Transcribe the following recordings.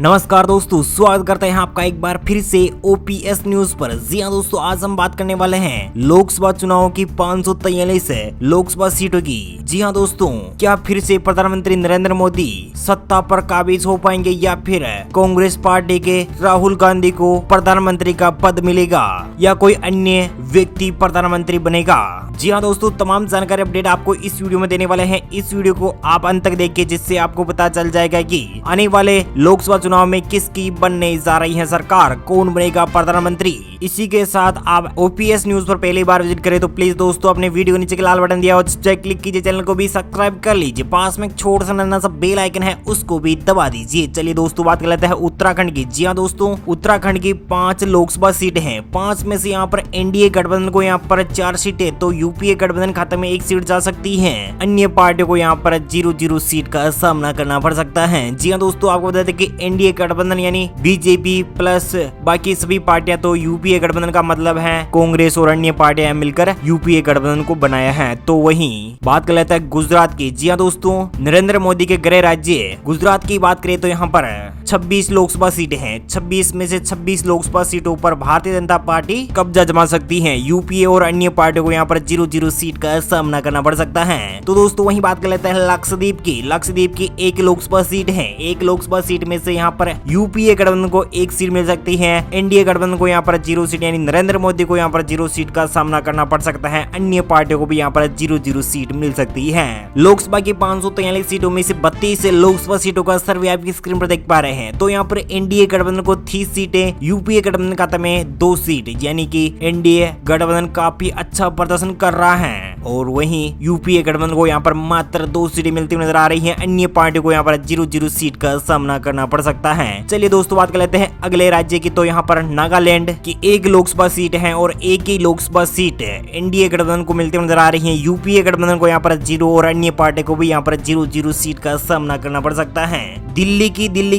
नमस्कार दोस्तों, स्वागत करते हैं आपका एक बार फिर से ओपीएस न्यूज पर। जी हाँ दोस्तों, आज हम बात करने वाले हैं लोकसभा चुनाव की 543 लोकसभा सीटों की। जी हाँ दोस्तों, क्या फिर से प्रधानमंत्री नरेंद्र मोदी सत्ता पर काबिज हो पाएंगे या फिर कांग्रेस पार्टी के राहुल गांधी को प्रधानमंत्री का पद मिलेगा या कोई अन्य व्यक्ति प्रधानमंत्री बनेगा? जी हाँ दोस्तों, तमाम जानकारी अपडेट आपको इस वीडियो में देने वाले हैं। इस वीडियो को आप अंत तक देखिए, जिससे आपको पता चल जाएगा कि आने वाले लोकसभा चुनाव में किसकी बनने जा रही है सरकार, कौन बनेगा प्रधानमंत्री। इसी के साथ आप ओपीएस न्यूज पर पहली बार विजिट करें तो प्लीज दोस्तों अपने वीडियो के नीचे के लाल बटन दिया और क्लिक कीजिए, चैनल को भी सब्सक्राइब कर लीजिए, पास में एक छोटा सा नन्हा सा बेल आइकन है उसको भी दबा दीजिए। चलिए दोस्तों, बात कर लेते हैं उत्तराखंड की। जी हाँ दोस्तों, उत्तराखंड की 5 लोकसभा सीट है। 5 में से यहाँ पर एनडीए गठबंधन को यहाँ पर 4 सीटें तो यूपीए गठबंधन खाते में 1 सीट जा सकती है। अन्य पार्टियों को यहाँ पर 0-0 सीट का सामना करना पड़ सकता है। जी हाँ दोस्तों, आपको बता दें कि एनडीए गठबंधन यानी बीजेपी प्लस बाकी सभी पार्टियां तो यूपीए गठबंधन का मतलब है कांग्रेस और अन्य पार्टियां मिलकर यूपीए गठबंधन को बनाया है। तो वहीं बात कर लेते हैं गुजरात की। जी हाँ दोस्तों, नरेंद्र मोदी के गृह राज्य गुजरात की बात करें तो यहाँ पर 26 लोकसभा सीटें हैं। 26 में से 26 लोकसभा सीटों पर भारतीय जनता पार्टी कब्जा जमा सकती है। यूपीए और अन्य पार्टियों को यहाँ पर 0-0 सीट का सामना करना पड़ सकता है। तो दोस्तों वहीं बात कर लेते हैं लक्षद्वीप की। लक्षद्वीप की 1 लोकसभा सीट है। 1 लोकसभा सीट में से यहाँ पर यूपीए गठबंधन को 1 सीट मिल सकती है। एनडीए गठबंधन को यहाँ पर 0 सीट यानी नरेंद्र मोदी को यहाँ पर 0 सीट का सामना करना पड़ सकता है। अन्य पार्टियों को भी यहाँ पर 0-0 सीट मिल सकती है। लोकसभा की 543 सीटों में से 32 लोकसभा सीटों का सर्वे आपकी स्क्रीन पर देख पा रहे हैं। तो यहाँ पर एनडीए गठबंधन को 30 सीटें, यूपीए गठबंधन खाते में 2 सीट, यानी कि एनडीए गठबंधन काफी अच्छा प्रदर्शन कर रहा है और वहीं यूपीए गठबंधन को यहाँ पर मात्र 2 सीटें मिलती हुई नजर आ रही हैं। अन्य पार्टियों को यहाँ पर 0-0 सीट का सामना करना पड़ सकता है। चलिए दोस्तों, बात कर लेते हैं अगले राज्य की। तो यहाँ पर नागालैंड की 1 लोकसभा सीट है और 1 ही लोकसभा सीट एनडीए गठबंधन को मिलती हुई नजर आ रही है। यूपीए गठबंधन को यहाँ पर 0 और अन्य पार्टी को भी यहाँ पर 0-0 सीट का सामना करना पड़ सकता है। दिल्ली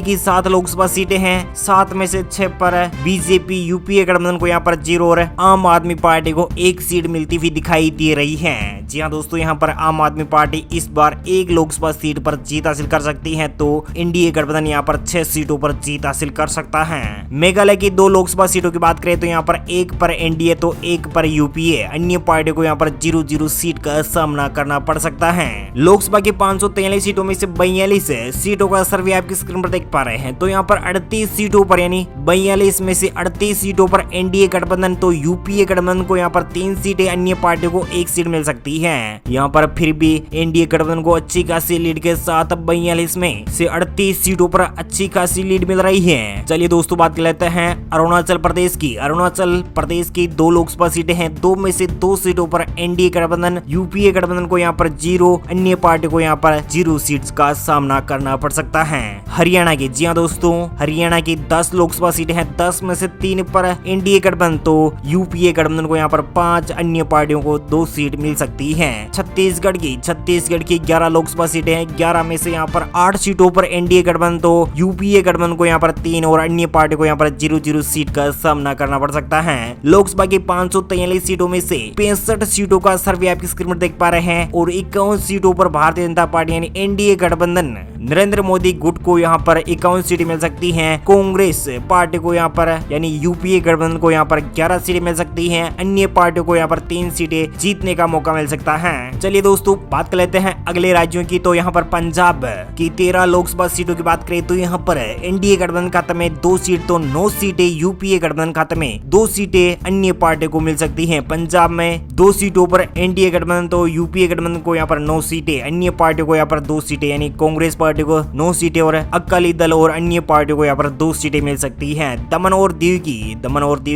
की 7 लोकसभा सीटें हैं। 7 में से 6 पर बीजेपी, यूपीए गठबंधन को यहाँ पर 0 और आम आदमी पार्टी को 1 सीट मिलती हुई दिखाई दे रही है। जी हाँ दोस्तों, यहाँ पर आम आदमी पार्टी इस बार 1 लोकसभा सीट पर जीत हासिल कर सकती है, तो एनडीए गठबंधन यहाँ पर 6 सीटों पर जीत हासिल कर सकता है। मेघालय की 2 लोकसभा सीटों की बात करें तो यहाँ पर 1 पर एनडीए तो 1 पर यूपीए। अन्य पार्टी को यहाँ पर 0-0 सीट का सामना करना पड़ सकता है। लोकसभा की 543 सीटों में से 42 सीटों का सर्वे आपकी स्क्रीन पर देख पा रहे हैं। तो यहाँ पर 38 सीटों पर यानी 42 में से 38 सीटों पर एनडीए गठबंधन तो यूपीए गठबंधन को यहाँ पर 3 सीटें, अन्य पार्टियों को 1 सीट मिल सकती है। यहाँ पर फिर भी एनडीए गठबंधन को अच्छी खासी लीड के साथ 42 में से 38 सीटों पर अच्छी खासी लीड मिल रही है। चलिए दोस्तों, बात कर लेते हैं अरुणाचल प्रदेश की। अरुणाचल प्रदेश की 2 लोकसभा सीटें हैं। 2 में से 2 सीटों पर एनडीए गठबंधन, यूपीए गठबंधन को यहाँ पर 0, अन्य पार्टी को यहाँ पर 0 सीट्स का सामना करना पड़ सकता है। हरियाणा की, जी हाँ दोस्तों, हरियाणा की 10 लोकसभा सीटें हैं। 10 में से 3 पर एनडीए गठबंधन तो यूपीए गठबंधन को यहाँ पर 5, अन्य पार्टियों को 2 सीट मिल सकती है। छत्तीसगढ़ की 11 लोकसभा सीटें हैं। 11 में से यहाँ पर 8 सीटों पर एनडीए गठबंधन तो यूपीए गठबंधन को यहाँ पर 3 और अन्य पार्टी को यहाँ पर 0-0 सीट का सामना करना पड़ सकता है। लोकसभा की 543 सीटों में से 65 सीटों का सर्वे आपकी स्क्रीन पर देख पा रहे हैं और 51 सीटों पर भारतीय जनता पार्टी यानी एनडीए गठबंधन नरेंद्र मोदी गुट को यहाँ पर 51 सीटें मिल सकती हैं। कांग्रेस पार्टी को यहाँ पर यानी यूपीए गठबंधन को यहाँ पर 11 सीटें मिल सकती हैं। अन्य पार्टियों को यहाँ पर 3 सीटें जीतने का मौका मिल सकता है। चलिए दोस्तों, बात कर लेते हैं अगले राज्यों की। तो यहाँ पर पंजाब की 13 लोकसभा सीटों की बात करें तो यहाँ पर एनडीए गठबंधन खाते में 2 सीट तो 9 सीटें, यूपीए गठबंधन खाते में 2 सीटें अन्य पार्टी को मिल सकती हैं। पंजाब में 2 सीटों पर एनडीए गठबंधन तो यूपीए गठबंधन को यहाँ पर 9 सीटें, अन्य पार्टियों को यहाँ पर 2 सीटें यानी कांग्रेस पार्टी को 9 सीटें और अकाली दल और अन्य पार्टियों को यहाँ पर 2 सीटें मिल सकती हैं। दमन और दीव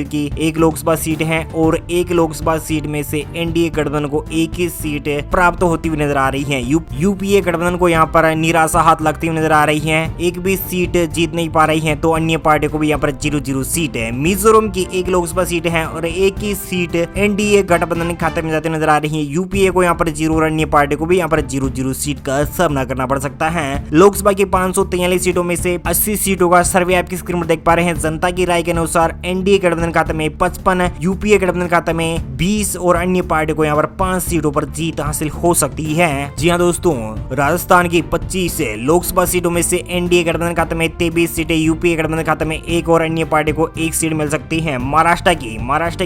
की 1 लोकसभा सीट है और 1 लोकसभा सीट में से एनडीए गठबंधन को 1 ही सीट प्राप्त होती हुई नजर आ रही है। यूपीए गठबंधन को यहाँ पर निराशा हाथ लगती हुई नजर आ रही है। 1 भी सीट जीत नहीं पा रही है, तो अन्य पार्टी को भी यहाँ पर 0-0 सीट है। मिजोरम की 1 लोकसभा सीट है और 1 ही सीट एनडीए गठबंधन खाते में जाती नजर आ रही है। यूपीए को यहाँ पर 0 और अन्य पार्टी को भी यहाँ पर 0-0 सीट का सामना करना पड़ सकता है। लोकसभा की 543 सीटों में से 80 सीटों का सर्वे आपकी स्क्रीन पर देख पा रहे हैं। जनता की राय के अनुसार एनडीए गठबंधन खाते में 55, यूपीए गठबंधन खाते में 20 और अन्य पार्टी को यहाँ पर 5 सीटों पर जीत हासिल हो सकती है। जी हाँ दोस्तों, राजस्थान की 25 लोकसभा सीटों में से एनडीए गठबंधन खाते में 23 सीटें, यूपीए गठबंधन खाते में एक और अन्य पार्टी को एक सीट मिल सकती है। महाराष्ट्र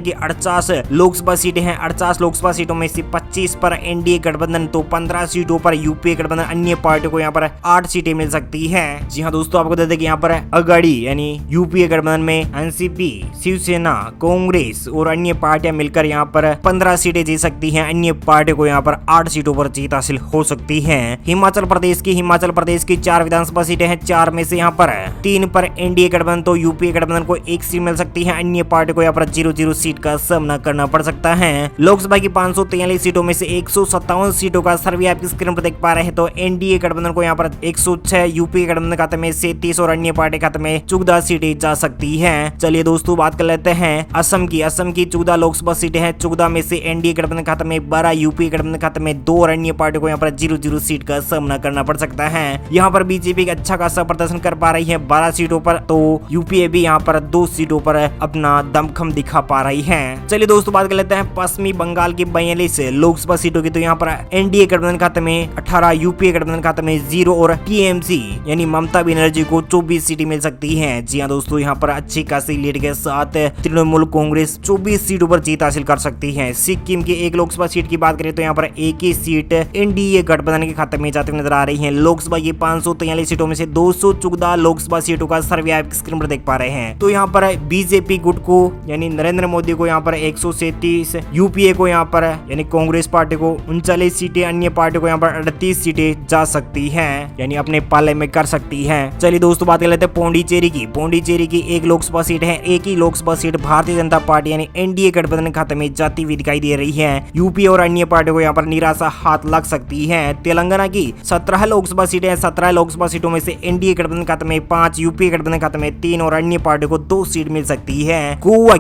की 48 लोकसभा सीटें हैं। 48 लोकसभा सीटों में से 25 पर एनडीए गठबंधन तो 15 सीटों पर यूपीए गठबंधन अन्य पार्टी को यहाँ पर 8 सीटें मिल सकती है। जी हाँ दोस्तों, आपको बता दें कि यहाँ पर अगाड़ी यानी यूपीए गठबंधन में एनसीपी, शिवसेना, कांग्रेस और अन्य पार्टियां मिलकर यहाँ पर 15 सीटें जीत सकती हैं। अन्य पार्टी को यहाँ पर 8 सीटों पर जीत हासिल हो सकती है। हिमाचल प्रदेश की 4 विधानसभा सीटें हैं। 4 में से यहाँ पर 3 पर एनडीए गठबंधन तो यूपीए गठबंधन को 1 सीट मिल सकती है। अन्य पार्टी को यहाँ पर 0-0 सीट का सामना करना पड़ सकता है। लोकसभा की 543 सीटों में से 157 सीटों का सर्वे आप स्क्रीन पर देख पा रहे हैं। तो एनडीए गठबंधन को यहाँ पर 106, यूपीए गठबंधन खाते में 37 और अन्य पार्टी खाते में 14 सीटें जा सकती है। चलिए दोस्तों, बात कर लेते हैं असम की 14 लोकसभा सीटें हैं। 14 में से एनडीए गठबंधन खाते में 12, यूपीए गठबंधन खाते में 2 और अन्य पार्टी को यहाँ पर 0-0 सीट का सामना करना पड़ सकता है। यहाँ पर बीजेपी अच्छा खासा प्रदर्शन कर पा रही है 12 सीटों पर, तो यूपीए भी यहाँ पर 2 सीटों पर अपना दमखम दिखा पा रही है। चलिए दोस्तों, बात कर लेते हैं पश्चिमी बंगाल की 42 लोकसभा सीटों की। तो यहाँ पर एनडीए गठबंधन खाते में 18, यूपीए गठबंधन खाते में 0 और टीएमसी यानी ममता बनर्जी को 24 सीटें मिल सकती हैं। जी हाँ दोस्तों, यहाँ पर अच्छी खासी लीड के साथ तृणमूल कांग्रेस 24 सीटों पर जीत हासिल कर सकती है। सिक्किम की 1 लोकसभा सीट की बात करें तो यहाँ पर 1 ही सीट एनडीए गठबंधन के खाते में जाती हुई नजर आ रही है। लोकसभा की 543 सीटों में से 214 लोकसभा सीटों का सर्वे आप स्क्रीन पर देख पा रहे हैं। तो यहाँ पर बीजेपी गुट को यानी नरेंद्र मोदी को यहाँ पर 137, यूपीए को यहाँ पर यानी कांग्रेस पार्टी को 39 सीटें, अन्य पार्टी को यहाँ पर 38 सीटें जा सकती है, यानी अपने पाले में कर सकती है। चलिए दोस्तों, बात कर लेते हैं पौंडीचेरी की 1 लोकसभा सीट है। 1 ही लोकसभा सीट भारतीय जनता पार्टी यानी एनडीए गठबंधन खाते में जाती हुई दिखाई दे रही है। यूपी और अन्य पार्टी को यहाँ पर निराशा हाथ लग सकती है। तेलंगाना की 17 लोकसभा सीटें, 17 लोकसभा सीटों में से एनडीए गठबंधन खाते में 5, यूपीए गठबंधन खाते में 3 और अन्य पार्टी को 2 सीट मिल सकती है। गोवा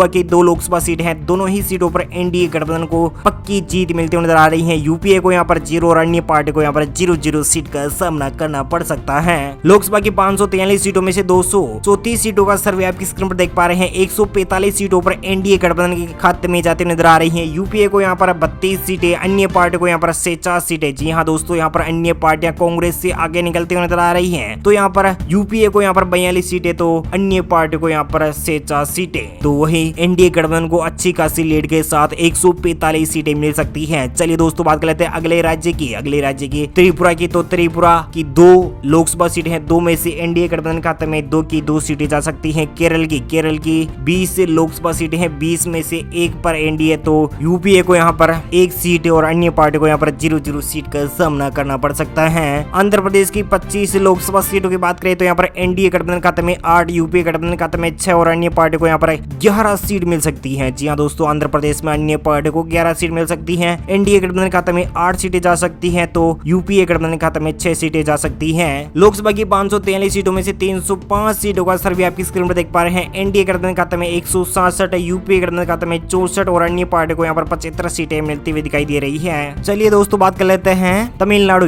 की 2 लोकसभा सीट है। दोनों ही सीटों पर एनडीए गठबंधन को पक्की जीत मिलती हुई नजर आ रही है। यूपीए को यहाँ पर 0 और अन्य पार्टी को यहाँ पर 0-0 सीट का सामना करना पड़ सकता है। लोकसभा की 543 सीटों में से 234 सीटों का सर्वे आपकी स्क्रीन पर देख पा रहे हैं। 145 सीटों पर एनडीए गठबंधन के खाते में जाते नजर आ रही है। यूपीए को यहाँ पर 32 सीटें, अन्य पार्टी को यहाँ पर 50 सीटें। जी हाँ दोस्तों, यहाँ पर अन्य पार्टियां कांग्रेस से आगे निकलती हुई नजर आ रही हैं। तो यहाँ पर यूपीए को यहाँ पर 42 सीटें तो अन्य पार्टी को यहाँ पर 50 सीटें। तो वही एनडीए गठबंधन को अच्छी खासी लीड के साथ 145 सीटें मिल सकती हैं। चलिए दोस्तों, बात कर लेते हैं अगले राज्य की त्रिपुरा की। तो त्रिपुरा की 2 लोकसभा सीटें हैं। 2 में से एनडीए गठबंधन खाते में 2 की 2 सीटें जा सकती हैं। केरल की 20 लोकसभा सीटें हैं। 20 में से 1 पर एनडीए तो यूपीए को यहाँ पर 1 सीट और अन्य पार्टी को यहाँ पर 0-0 सीट का सामना करना पड़ सकता है। आंध्र प्रदेश की 25 लोकसभा सीटों की बात करें तो यहाँ पर एनडीए गठबंधन खाते में 8, यूपीए गठबंधन खाते में 6 और अन्य पार्टी को यहाँ पर 11 सीट मिल सकती है। जी हाँ दोस्तों, आंध्र प्रदेश में अन्य पार्टी को 11 सीट मिल सकती है। एनडीए गठबंधन खाते में 8 सीटें जा सकती है तो यूपीए गठबंधन खाते में 6 सीटें जा सकती है। लोकसभा की 543 सीटों में से 305 सीटों का सर्वे आपकी स्क्रीन पर देख पा रहे हैं। एनडीए गठबंधन खाते में 167, यूपीए गठबंधन खाते में 64 और अन्य पार्टी को यहाँ पर 75 सीटें मिलती हुई दिखाई दे रही है। चलिए दोस्तों, बात कर लेते हैं तमिलनाडु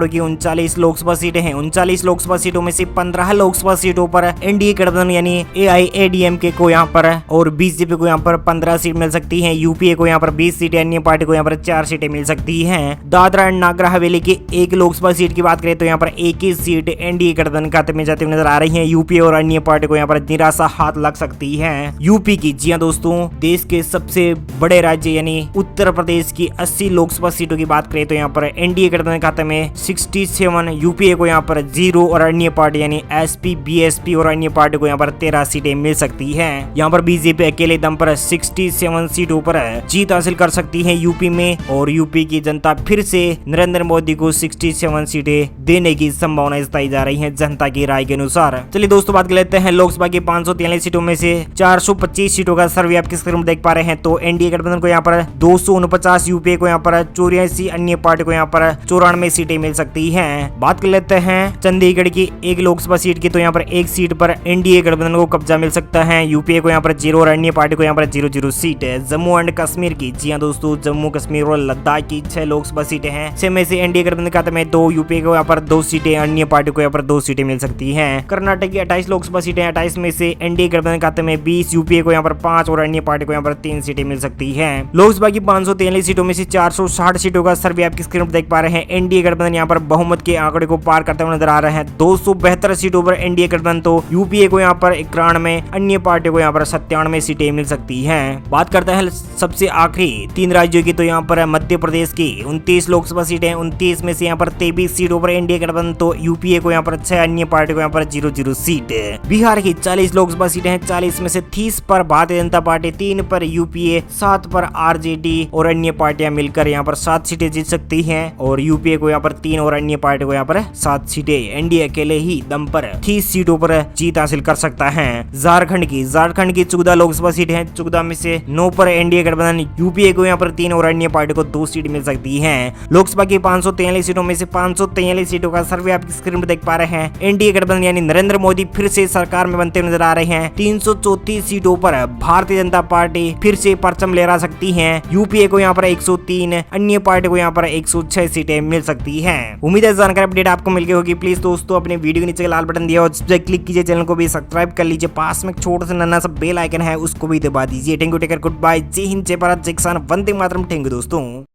की 39 लोकसभा सीटें हैं। 39 लोकसभा सीटों में से 15 लोकसभा सीटों पर एनडीए गठबंधन यानी एआईएडीएमके को यहाँ पर और बीजेपी को यहाँ पर 15 सीट मिल सकती है। यूपीए को यहाँ पर 20 सीटें, अन्य पार्टी को यहाँ पर 4 सीटें मिल सकती है। दादरा एंड नागर हवेली की 1 लोकसभा सीट की बात करें तो यहाँ पर 1 ही सीट एनडीए गठबंधन खाते में जाती हुई नजर आ रही है। यूपीए और अन्य पार्टी को यहाँ पर निराशा हाथ लग सकती है। यूपी की, जी हाँ दोस्तों, देश के सबसे बड़े राज्य यानी उत्तर प्रदेश की 80 लोकसभा सीटों की बात करें तो यहाँ पर एनडीए गठबंधन खाते में 67, यूपीए को यहाँ पर 0 और अन्य पार्टी यानी एसपी, बीएसपी और अन्य पार्टी को यहाँ पर 13 सीटें मिल सकती है। यहाँ पर बीजेपी अकेले दम पर 67 सीटों पर जीत हासिल कर सकती है यूपी में, और यूपी की जनता फिर से नरेंद्र मोदी को 67 सीटें देने की संभावना जताई जा रही है जनता की राय के अनुसार। चलिए दोस्तों, बात कर लेते हैं लोकसभा की 543 सीटों में से 425 सीटों का सर्वे आप किस क्रम देख पा रहे हैं। तो एनडीए गठबंधन को यहाँ पर 249, यूपीए को यहाँ पर 84, अन्य पार्टी को यहाँ पर 94 सीटें मिल सकती हैं। बात कर लेते हैं चंडीगढ़ की 1 लोकसभा सीट की। तो यहाँ पर 1 सीट पर एनडीए गठबंधन को कब्जा मिल सकता है। यूपीए को यहाँ पर 0 और अन्य पार्टी को यहाँ पर 0-0 सीट है। जम्मू एंड कश्मीर की, जी हाँ दोस्तों, जम्मू कश्मीर और लद्दाख की 6 लोकसभा सीटें हैं। 6 में से एनडीए गठबंधन खाते में 2, यूपीए को यहाँ पर 2 सीटें, अन्य पार्टी को यहाँ पर 2 सीटें मिल सकती है। कर्नाटक की 28 लोकसभा सीटें, 28 में से एनडीए गठबंधन खाते में 20, यूपीए को यहाँ पर 5 और अन्य पार्टी को यहाँ पर 3 सीटें मिल सकती है। लोकसभा लोकसभा की 543 सीटों में से 460 सीटों का सर्वे आपकी स्क्रीन पर देख पा रहे हैं। एनडीए गठबंधन यहाँ पर बहुमत के आंकड़े को पार करते हुए नजर आ रहे हैं। 272 सीटों पर एनडीए गठबंधन तो यूपीए को यहाँ पर 91, अन्य पार्टियों को यहाँ पर 97 सीटें मिल सकती हैं। बात करते हैं सबसे आखिरी 3 राज्यों की, तो यहाँ पर मध्य प्रदेश की 29 लोकसभा सीटें, 29 में से यहाँ पर 23 सीटों पर एनडीए गठबंधन तो यूपीए को यहाँ पर 6, अन्य पार्टी को यहाँ पर 0 सीट। बिहार की 40 लोकसभा सीटें हैं, 40 में से 30 पर भारतीय जनता पार्टी, 3 पर यूपीए, 7 पर आरजेडी और अन्य पार्टियां मिलकर यहाँ पर 7 सीटें जीत सकती हैं और यूपीए को यहाँ पर 3 और अन्य पार्टी को यहाँ पर 7 सीटें। एनडीए अकेले ही दम पर 30 सीटों पर जीत हासिल कर सकता है। झारखंड की 14 लोकसभा सीटें हैं, 14 में से 9 पर एनडीए गठबंधन, यूपीए को यहाँ पर 3 और अन्य पार्टी को 2 सीट मिल सकती है। लोकसभा की 543 सीटों में से 543 सीटों का सर्वे आपकी स्क्रीन पर देख पा रहे हैं। एनडीए गठबंधन यानी नरेंद्र मोदी फिर से सरकार में बनते नजर आ रहे हैं। 334 सीटों पर भारतीय जनता पार्टी फिर से परचम लहरा सकती है। यूपीए को यहाँ पर 103, अन्य पार्टी को यहाँ पर 106 सीटें मिल सकती हैं। उम्मीद है जानकारी अपडेट आपको मिल गई होगी। प्लीज दोस्तों अपने वीडियो के नीचे लाल बटन दिया और क्लिक कीजिए, चैनल को भी सब्सक्राइब कर लीजिए, पास में छोटा सा नन्ना सा बेल आइकन है उसको भी दबा दीजिए। Thank you, take care, good bye, जय हिंद, जय भारत, जय किसान, वंदे मातरम। थैंक यू दोस्तों।